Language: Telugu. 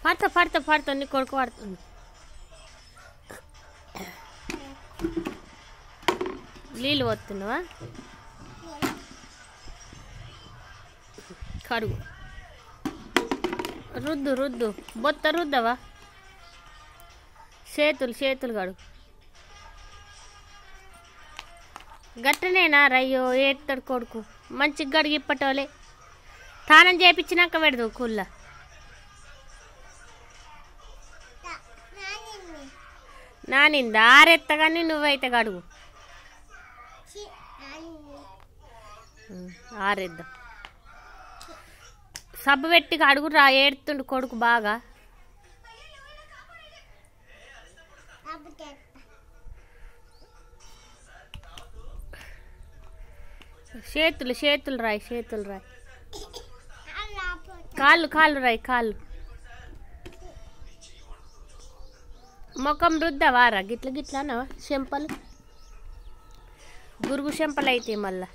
పడతా పడతా పడతా నీ కొడుకు పడుతుంది. నీళ్ళు పోతున్నావా? కడుగు, రుద్దు రుద్దు, బొత్త రుద్దవా? చేతులు కడుగు. గట్టనేనా రయ్యో ఏడుతాడు కొడుకు. మంచిగా గడిగి ఇప్పటోలే. తానం చేయించినాక పెడదు కుళ్ళ. నానిందా? ఆరెత్తగాని నువ్వైతే గడుగు. ఆరేద్దాం. సబ్బు పెట్టి అడుగు రా. ఏడుతుండు కొడుకు బాగా. చేతులు రాయి. కాళ్ళు రాయి. ముఖం రుద్దవారా? గిట్ల అన్నవా? చెంపలు గురుగు చెంపలు అయితే మళ్ళా